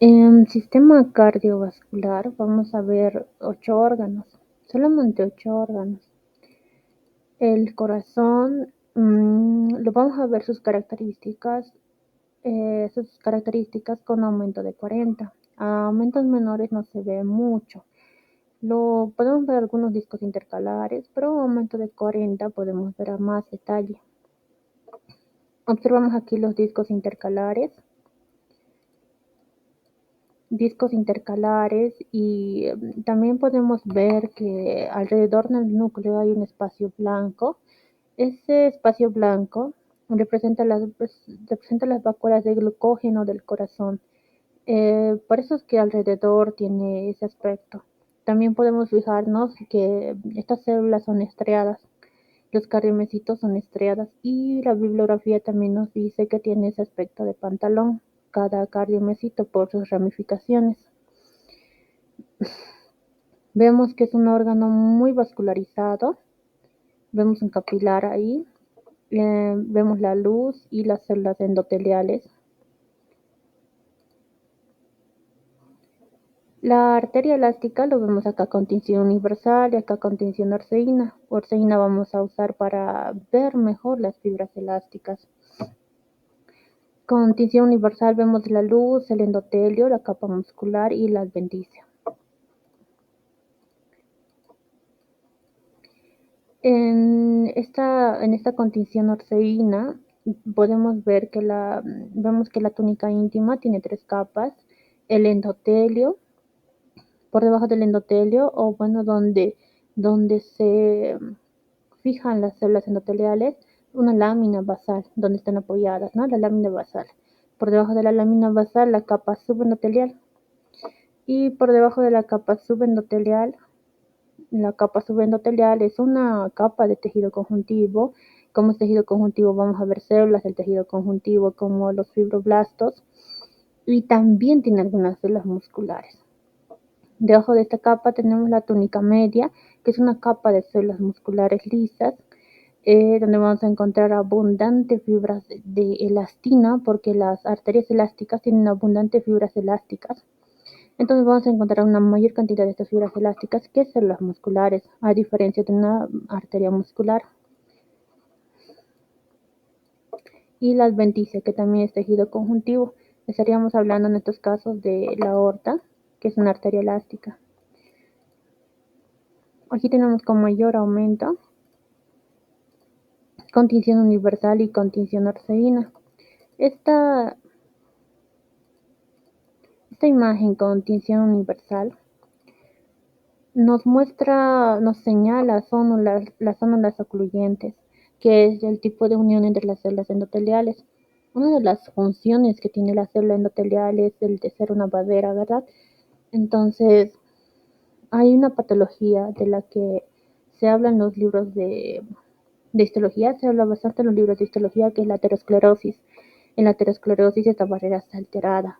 En sistema cardiovascular vamos a ver 8 órganos, solamente 8 órganos. El corazón, lo vamos a ver sus características con aumento de 40. A aumentos menores no se ve mucho. Podemos ver algunos discos intercalares, pero a aumento de 40 podemos ver a más detalle. Observamos aquí los discos intercalares y también podemos ver que alrededor del núcleo hay un espacio blanco. Ese espacio blanco representa las vacuolas de glucógeno del corazón. Por eso es que alrededor tiene ese aspecto. También podemos fijarnos que estas células son estriadas, los cardiomiocitos son estriadas y la bibliografía también nos dice que tiene ese aspecto de pantalón, cada cardiomiocito por sus ramificaciones. Vemos que es un órgano muy vascularizado, vemos un capilar ahí, vemos la luz y las células endoteliales. La arteria elástica lo vemos acá con tinción universal y acá con tinción orseína. Orseína vamos a usar para ver mejor las fibras elásticas. Con tinción universal vemos la luz, el endotelio, la capa muscular y la adventicia. En esta continción orseína vemos que la túnica íntima tiene 3 capas, el endotelio, por debajo del endotelio, o bueno, donde se fijan las células endoteliales, una lámina basal, donde están apoyadas, ¿no? La lámina basal. Por debajo de la lámina basal, la capa subendotelial. Y por debajo de la capa subendotelial es una capa de tejido conjuntivo. Como es tejido conjuntivo vamos a ver células del tejido conjuntivo como los fibroblastos y también tiene algunas células musculares. Debajo de esta capa tenemos la túnica media, que es una capa de células musculares lisas, donde vamos a encontrar abundantes fibras de elastina, porque las arterias elásticas tienen abundantes fibras elásticas. Entonces vamos a encontrar una mayor cantidad de estas fibras elásticas que células musculares, a diferencia de una arteria muscular. Y la adventicia, que también es tejido conjuntivo. Estaríamos hablando en estos casos de la aorta, que es una arteria elástica. Aquí tenemos con mayor aumento continción universal y continción orseína. Esta imagen con tinción universal nos señala las zónulas ocluyentes, que es el tipo de unión entre las células endoteliales. Una de las funciones que tiene la célula endotelial es el de ser una barrera, ¿verdad? Entonces, hay una patología de la que se habla en los libros de histología, se habla bastante en los libros de histología, que es la aterosclerosis. En la aterosclerosis esta barrera está alterada.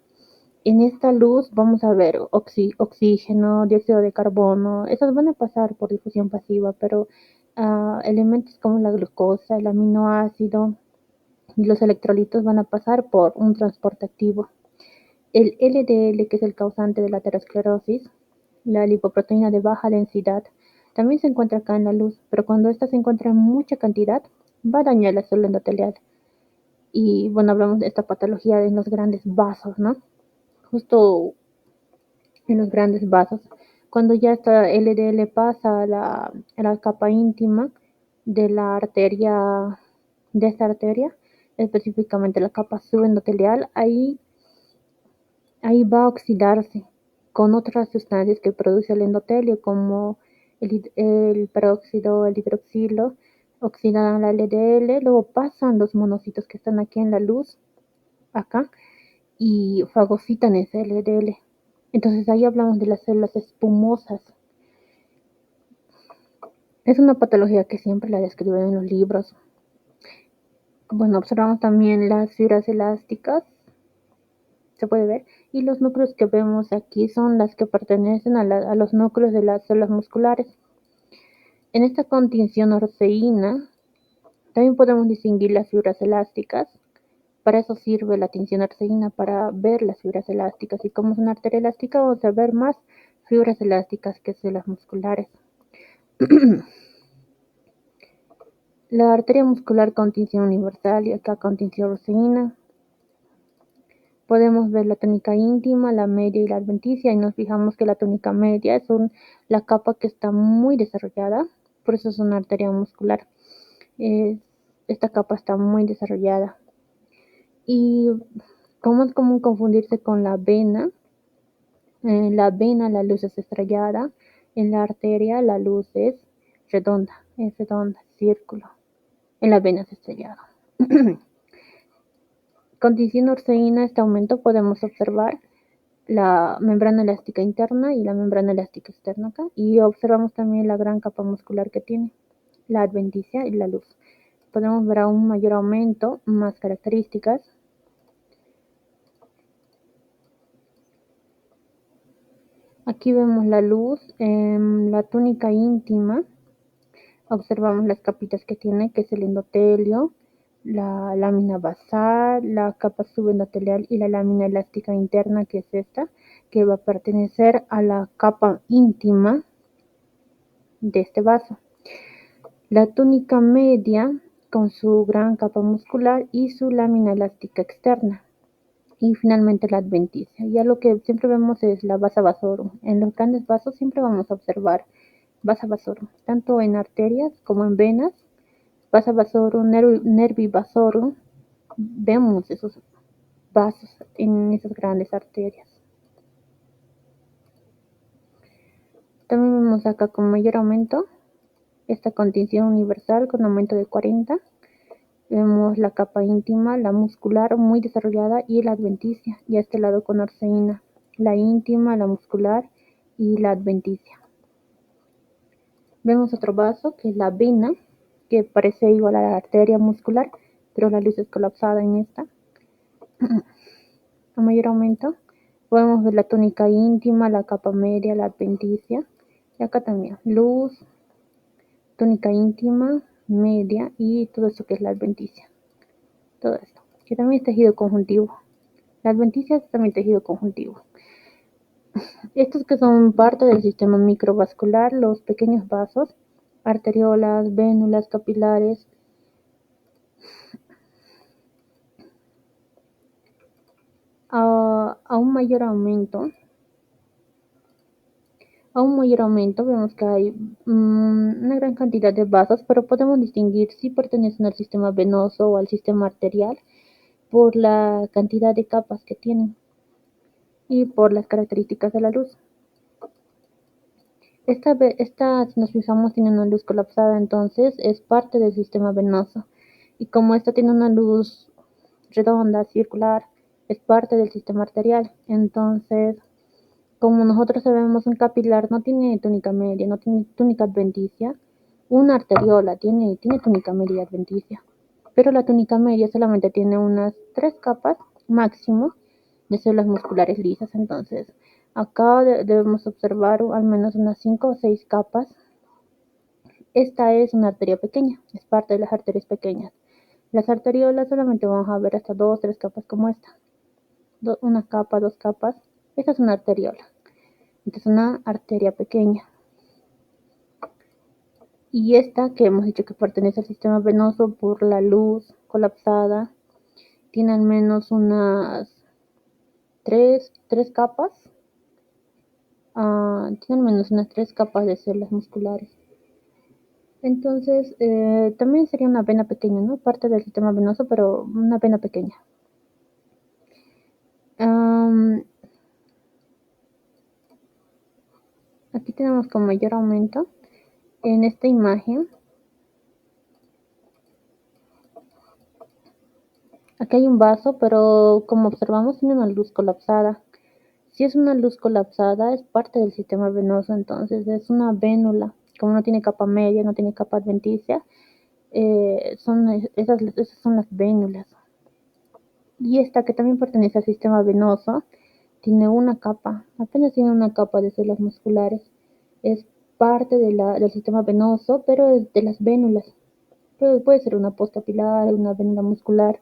En esta luz vamos a ver oxígeno, dióxido de carbono, esos van a pasar por difusión pasiva, pero elementos como la glucosa, el aminoácido y los electrolitos van a pasar por un transporte activo. El LDL, que es el causante de la aterosclerosis, la lipoproteína de baja densidad, también se encuentra acá en la luz, pero cuando esta se encuentra en mucha cantidad, va a dañar la célula endotelial. Y bueno, hablamos de esta patología en los grandes vasos, ¿no? Justo en los grandes vasos. Cuando ya esta LDL pasa a la capa íntima de la arteria, de esta arteria, específicamente la capa subendotelial, ahí va a oxidarse con otras sustancias que produce el endotelio, como el peróxido, el hidroxilo, oxidan la LDL, luego pasan los monocitos que están aquí en la luz, acá, y fagocitan ese LDL. Entonces ahí hablamos de las células espumosas. Es una patología que siempre la describen en los libros. Bueno, observamos también las fibras elásticas, se puede ver, y los núcleos que vemos aquí son las que pertenecen a los núcleos de las células musculares. En esta continción orseína también podemos distinguir las fibras elásticas, Para eso sirve la tinción arceína, para ver las fibras elásticas. Y como es una arteria elástica, vamos a ver más fibras elásticas que células musculares. La arteria muscular con tinción universal y acá con tinción arceína. Podemos ver la túnica íntima, la media y la adventicia, y nos fijamos que la túnica media es la capa que está muy desarrollada, por eso es una arteria muscular. Esta capa está muy desarrollada. Y como es común confundirse con la vena, en la vena la luz es estrellada, en la arteria la luz es redonda, círculo. En la vena es estrellado. Con tinción urceína, este aumento podemos observar la membrana elástica interna y la membrana elástica externa acá, y observamos también la gran capa muscular que tiene, la adventicia y la luz. Podemos ver aún mayor aumento, más características. Aquí vemos la luz en la túnica íntima. Observamos las capitas que tiene, que es el endotelio, la lámina basal, la capa subendotelial y la lámina elástica interna, que es esta, que va a pertenecer a la capa íntima de este vaso. La túnica media con su gran capa muscular y su lámina elástica externa. Y finalmente la adventicia. Ya lo que siempre vemos es la vasa vasorum. En los grandes vasos siempre vamos a observar vasa vasorum, tanto en arterias como en venas. Vasa vasorum, nervi vasorum. Vemos esos vasos en esas grandes arterias. También vemos acá con mayor aumento esta contención universal con aumento de 40. Vemos la capa íntima, la muscular muy desarrollada y la adventicia, y a este lado con arceína, la íntima, la muscular y la adventicia. Vemos otro vaso que es la vena, que parece igual a la arteria muscular, pero la luz es colapsada en esta. A mayor aumento podemos ver la túnica íntima, la capa media, la adventicia, y acá también luz, túnica íntima, media y todo esto que es la adventicia. Todo esto, que también es tejido conjuntivo. La adventicia es también tejido conjuntivo. Estos que son parte del sistema microvascular, los pequeños vasos, arteriolas, vénulas, capilares. A un mayor aumento vemos que hay una gran cantidad de vasos, pero podemos distinguir si pertenecen al sistema venoso o al sistema arterial por la cantidad de capas que tienen y por las características de la luz. Esta, si nos fijamos, tiene una luz colapsada, entonces es parte del sistema venoso. Y como esta tiene una luz redonda, circular, es parte del sistema arterial. Entonces, como nosotros sabemos, un capilar no tiene túnica media, no tiene túnica adventicia. Una arteriola tiene túnica media y adventicia. Pero la túnica media solamente tiene unas 3 capas máximo de células musculares lisas. Entonces, acá debemos observar al menos unas 5 o 6 capas. Esta es una arteria pequeña, es parte de las arterias pequeñas. Las arteriolas solamente vamos a ver hasta 2 o 3 capas como esta. Una capa, 2 capas. Esta es una arteriola. Esta es una arteria pequeña. Y esta, que hemos dicho que pertenece al sistema venoso por la luz colapsada, tiene al menos unas 3 capas. Tiene al menos unas 3 capas de células musculares. Entonces, también sería una vena pequeña, ¿no? Parte del sistema venoso, pero una vena pequeña. Aquí tenemos con mayor aumento en esta imagen. Aquí hay un vaso, pero como observamos tiene una luz colapsada. Si es una luz colapsada, es parte del sistema venoso, entonces es una vénula. Como no tiene capa media, no tiene capa adventicia, esas son las vénulas. Y esta, que también pertenece al sistema venoso, tiene una capa, apenas tiene una capa de células musculares. Es parte del sistema venoso, pero es de las vénulas. Puede ser una postcapilar, una vénula muscular.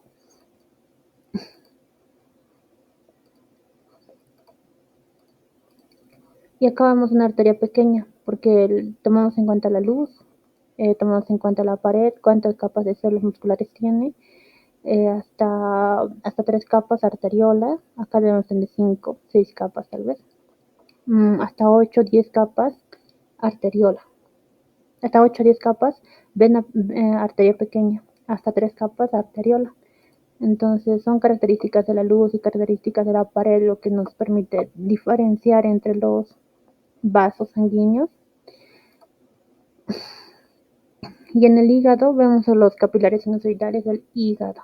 Y acá vemos una arteria pequeña, porque tomamos en cuenta la luz, tomamos en cuenta la pared, cuántas capas de células musculares tiene, hasta 3 capas arteriola, acá debemos tener 5, 6 capas tal vez, hasta 8, 10 capas arteriola, hasta 8, 10 capas vena, arteria pequeña, hasta 3 capas arteriola. Entonces son características de la luz y características de la pared lo que nos permite diferenciar entre los vasos sanguíneos. Y en el hígado vemos los capilares sinusoidales del hígado.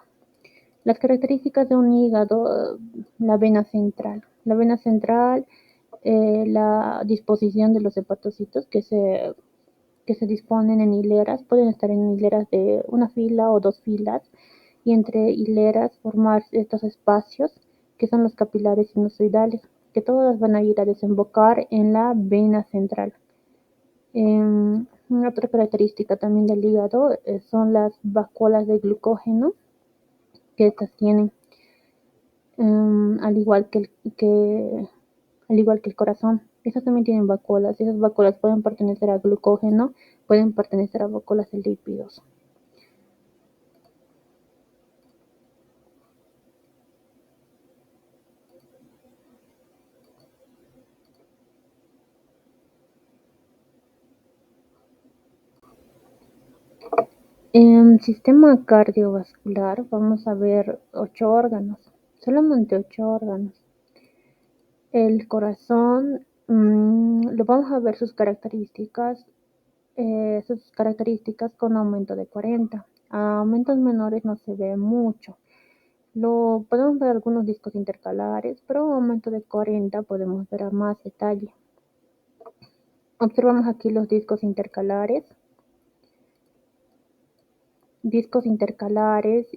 Las características de un hígado, la vena central. La vena central, la disposición de los hepatocitos que se disponen en hileras, pueden estar en hileras de una fila o 2 filas, y entre hileras formar estos espacios que son los capilares sinusoidales, que todas van a ir a desembocar en la vena central. Otra característica también del hígado son las vacuolas de glucógeno que estas tienen, al igual que el corazón. Estas también tienen vacuolas. Esas vacuolas pueden pertenecer a glucógeno, pueden pertenecer a vacuolas de lípidos. En sistema cardiovascular vamos a ver 8 órganos, solamente 8 órganos. El corazón, lo vamos a ver sus características con aumento de 40. A aumentos menores no se ve mucho. Podemos ver algunos discos intercalares, pero a aumento de 40 podemos ver a más detalle. Observamos aquí los discos intercalares.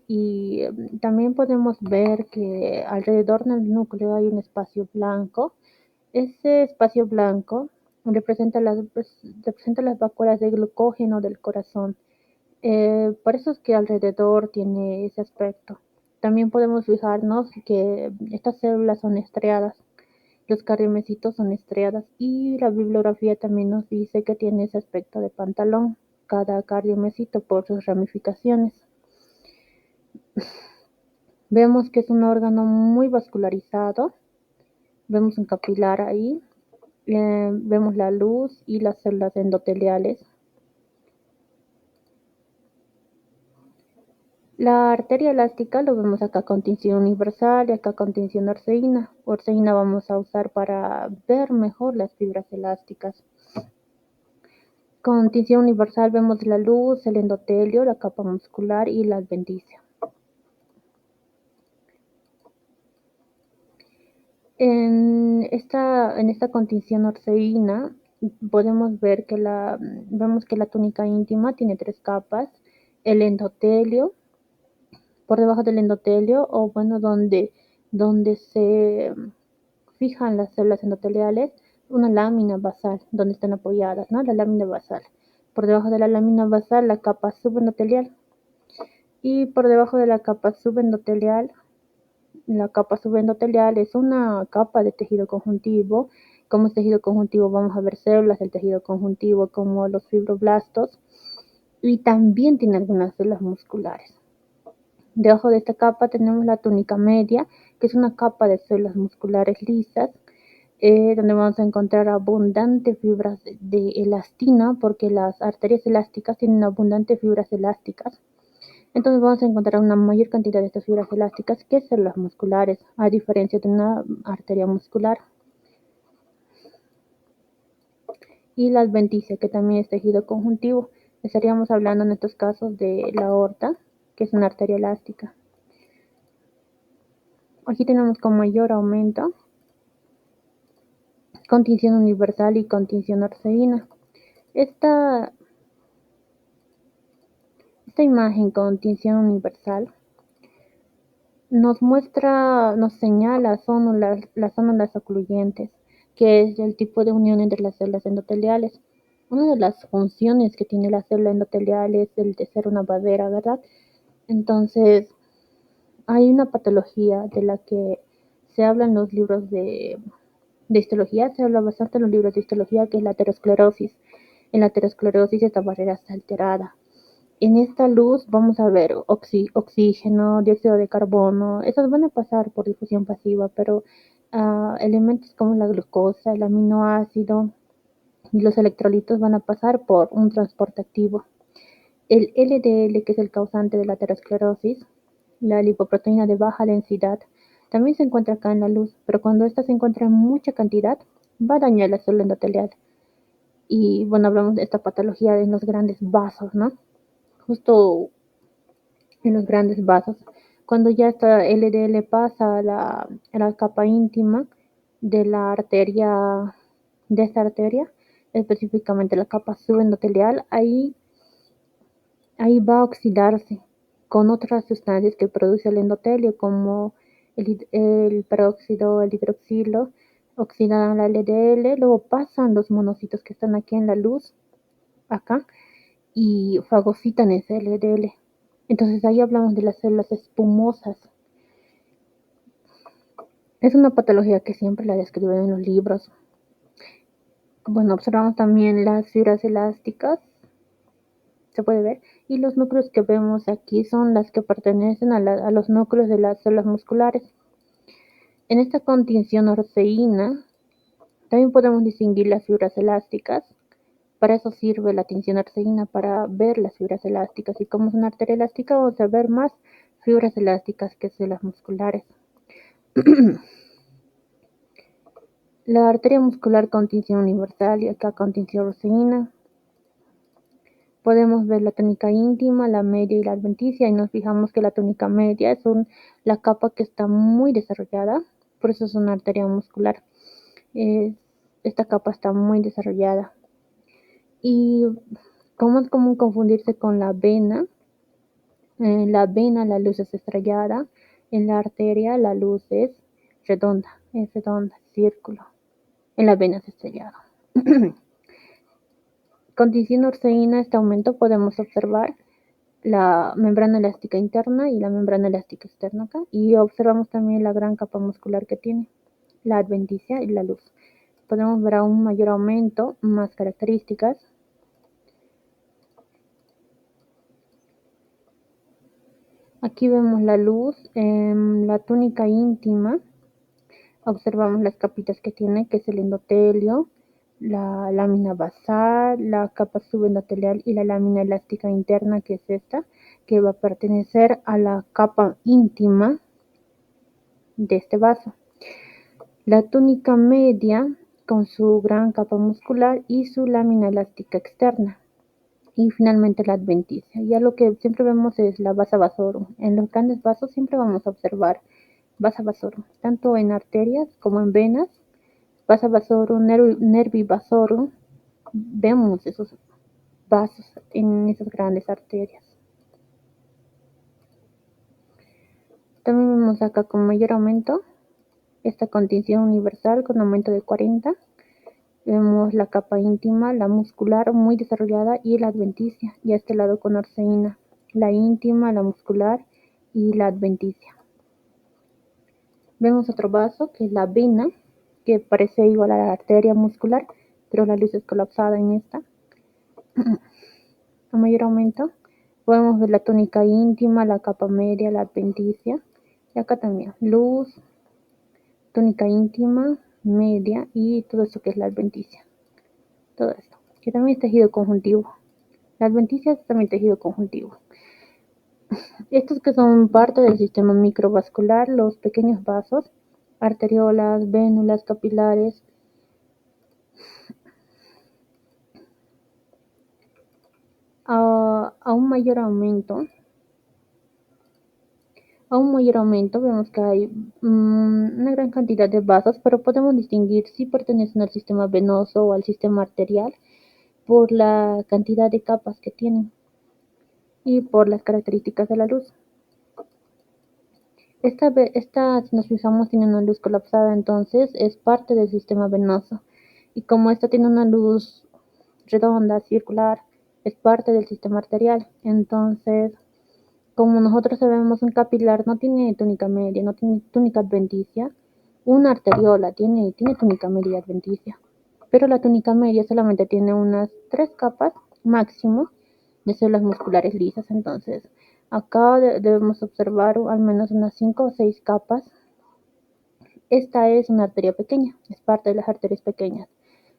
Y también podemos ver que alrededor del núcleo hay un espacio blanco. Ese espacio blanco representa las vacuolas de glucógeno del corazón. Por eso es que alrededor tiene ese aspecto. También podemos fijarnos que estas células son estriadas, los cardiomiocitos son estriadas, y la bibliografía también nos dice que tiene ese aspecto de pantalón, cada cardiomiocito por sus ramificaciones. Vemos que es un órgano muy vascularizado, vemos un capilar ahí, vemos la luz y las células endoteliales. La arteria elástica lo vemos acá con tinción universal y acá con tinción orseína. Orseína vamos a usar para ver mejor las fibras elásticas. Con tinción universal vemos la luz, el endotelio, la capa muscular y la adventicia. En esta continción orseína vemos que la túnica íntima tiene 3 capas, el endotelio, por debajo del endotelio, o bueno, donde se fijan las células endoteliales, una lámina basal, donde están apoyadas, ¿no? La lámina basal. Por debajo de la lámina basal, la capa subendotelial. Y por debajo de la capa subendotelial es una capa de tejido conjuntivo. Como es tejido conjuntivo, vamos a ver células del tejido conjuntivo como los fibroblastos, y también tiene algunas células musculares. Debajo de esta capa tenemos la túnica media, que es una capa de células musculares lisas, donde vamos a encontrar abundantes fibras de elastina, porque las arterias elásticas tienen abundantes fibras elásticas. Entonces vamos a encontrar una mayor cantidad de estas fibras elásticas que células musculares, a diferencia de una arteria muscular. Y la adventicia, que también es tejido conjuntivo. Estaríamos hablando en estos casos de la aorta, que es una arteria elástica. Aquí tenemos con mayor aumento continción universal y continción orseína. Esta imagen con tinción universal nos señala las células ocluyentes, que es el tipo de unión entre las células endoteliales. Una de las funciones que tiene la célula endotelial es el de ser una barrera, ¿verdad? Entonces, hay una patología de la que se habla en los libros de De histología se habla bastante en los libros de histología, que es la aterosclerosis. En la aterosclerosis esta barrera está alterada. En esta luz vamos a ver oxígeno, dióxido de carbono, esos van a pasar por difusión pasiva, pero elementos como la glucosa, el aminoácido y los electrolitos van a pasar por un transporte activo. El LDL, que es el causante de la aterosclerosis, la lipoproteína de baja densidad, también se encuentra acá en la luz, pero cuando esta se encuentra en mucha cantidad, va a dañar la célula endotelial. Y bueno, hablamos de esta patología en los grandes vasos, ¿no? Justo en los grandes vasos. Cuando ya esta LDL pasa a la capa íntima de la arteria, de esta arteria, específicamente la capa subendotelial, ahí va a oxidarse con otras sustancias que produce el endotelio, como el peróxido, el hidroxilo, oxidan la LDL, luego pasan los monocitos que están aquí en la luz, acá, y fagocitan ese LDL. Entonces ahí hablamos de las células espumosas. Es una patología que siempre la describen en los libros. Bueno, observamos también las fibras elásticas, se puede ver, y los núcleos que vemos aquí son las que pertenecen a los núcleos de las células musculares. En esta contención orceína también podemos distinguir las fibras elásticas. Para eso sirve la tinción orceína, para ver las fibras elásticas. Y como es una arteria elástica, vamos a ver más fibras elásticas que células musculares. La arteria muscular con tinción universal y acá con tinción orceína. Podemos ver la túnica íntima, la media y la adventicia, y nos fijamos que la túnica media es la capa que está muy desarrollada, por eso es una arteria muscular. Esta capa está muy desarrollada. Y como es común confundirse con la vena, en la vena la luz es estrellada, en la arteria la luz es redonda, círculo. En la vena es estrellado. Con tinción orceína, este aumento podemos observar la membrana elástica interna y la membrana elástica externa acá, y observamos también la gran capa muscular que tiene, la adventicia y la luz. Podemos ver aún mayor aumento, más características. Aquí vemos la luz en la túnica íntima. Observamos las capitas que tiene, que es el endotelio, la lámina basal, la capa subendotelial y la lámina elástica interna, que es esta, que va a pertenecer a la capa íntima de este vaso. La túnica media con su gran capa muscular y su lámina elástica externa. Y finalmente la adventicia. Ya lo que siempre vemos es la vasa vasorum. En los grandes vasos siempre vamos a observar vasa vasorum, tanto en arterias como en venas. Vasa vasorum, nervi vasorum. Vemos esos vasos en esas grandes arterias. También vemos acá con mayor aumento esta contención universal con aumento de 40. Vemos la capa íntima, la muscular muy desarrollada y la adventicia, y a este lado con orceína, la íntima, la muscular y la adventicia. Vemos otro vaso que es la vena, que parece igual a la arteria muscular, pero la luz es colapsada en esta. A mayor aumento podemos ver la túnica íntima, la capa media, la adventicia, y acá también luz, túnica íntima, media y todo esto que es la adventicia. Todo esto, que también es tejido conjuntivo. La adventicia es también tejido conjuntivo. Estos que son parte del sistema microvascular, los pequeños vasos, arteriolas, vénulas, capilares. A un mayor aumento vemos que hay una gran cantidad de vasos, pero podemos distinguir si pertenecen al sistema venoso o al sistema arterial por la cantidad de capas que tienen y por las características de la luz. Esta, si nos fijamos, tiene una luz colapsada, entonces es parte del sistema venoso. Y como esta tiene una luz redonda, circular, es parte del sistema arterial. Entonces, como nosotros sabemos, un capilar no tiene túnica media, no tiene túnica adventicia, una arteriola, tiene túnica media adventicia, pero la túnica media solamente tiene unas 3 capas máximo de células musculares lisas. Entonces, acá debemos observar al menos unas 5 o 6 capas. Esta es una arteria pequeña, es parte de las arterias pequeñas.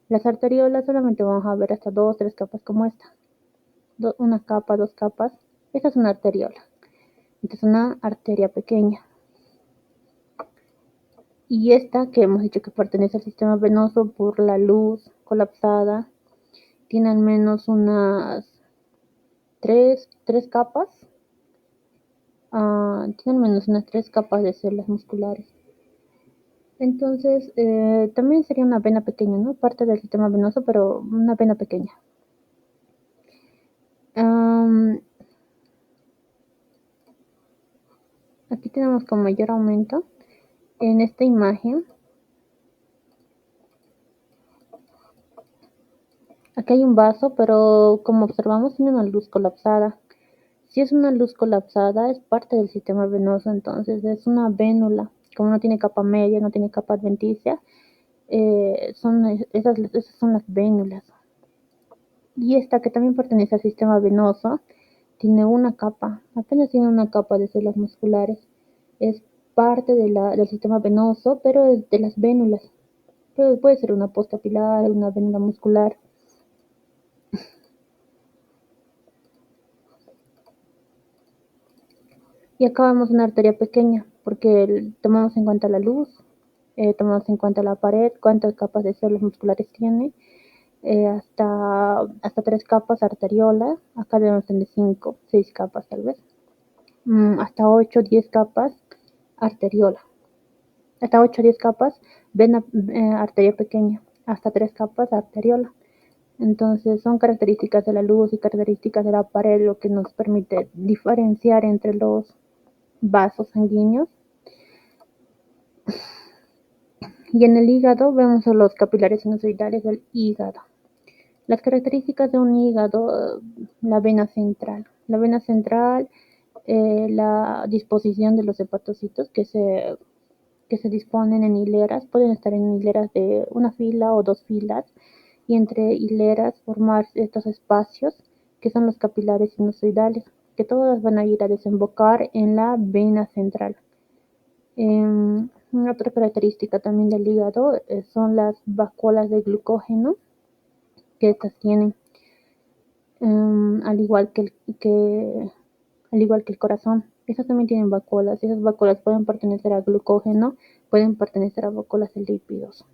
Las arteriolas solamente vamos a ver hasta 2 o 3 capas como esta. Una capa, 2 capas. Esta es una arteriola. Esta es una arteria pequeña. Y esta, que hemos dicho que pertenece al sistema venoso por la luz colapsada, tiene al menos unas 3 capas. Tiene al menos unas 3 capas de células musculares. Entonces, también sería una vena pequeña, ¿no? Parte del sistema venoso, pero una vena pequeña. Aquí tenemos con mayor aumento en esta imagen. Aquí hay un vaso, pero como observamos tiene una luz colapsada. Si es una luz colapsada, es parte del sistema venoso, entonces es una vénula. Como no tiene capa media, no tiene capa adventicia, esas son las vénulas. Y esta, que también pertenece al sistema venoso, tiene una capa, apenas tiene una capa de células musculares. Es parte del sistema venoso, pero es de las vénulas. Puede ser una postcapilar, una vénula muscular. Y acá vemos una arteria pequeña, porque tomamos en cuenta la luz, tomamos en cuenta la pared, cuántas capas de células musculares tiene, hasta 3 capas arteriola. Acá debemos tener 5, 6 capas tal vez. Hasta 8, 10 capas arteriola. Hasta 8, 10 capas vena, arteria pequeña. Hasta 3 capas arteriola. Entonces son características de la luz y características de la pared lo que nos permite diferenciar entre los vasos sanguíneos. Y en el hígado vemos los capilares sinusoidales del hígado. Las características de un hígado: la vena central. La vena central, la disposición de los hepatocitos que se disponen en hileras, pueden estar en hileras de una fila o 2 filas, y entre hileras formar estos espacios que son los capilares sinusoidales, que todas van a ir a desembocar en la vena central. Otra característica también del hígado son las vacuolas de glucógeno que estas tienen, al igual que el corazón. Estas también tienen vacuolas. Esas vacuolas pueden pertenecer a glucógeno, pueden pertenecer a vacuolas de lípidos.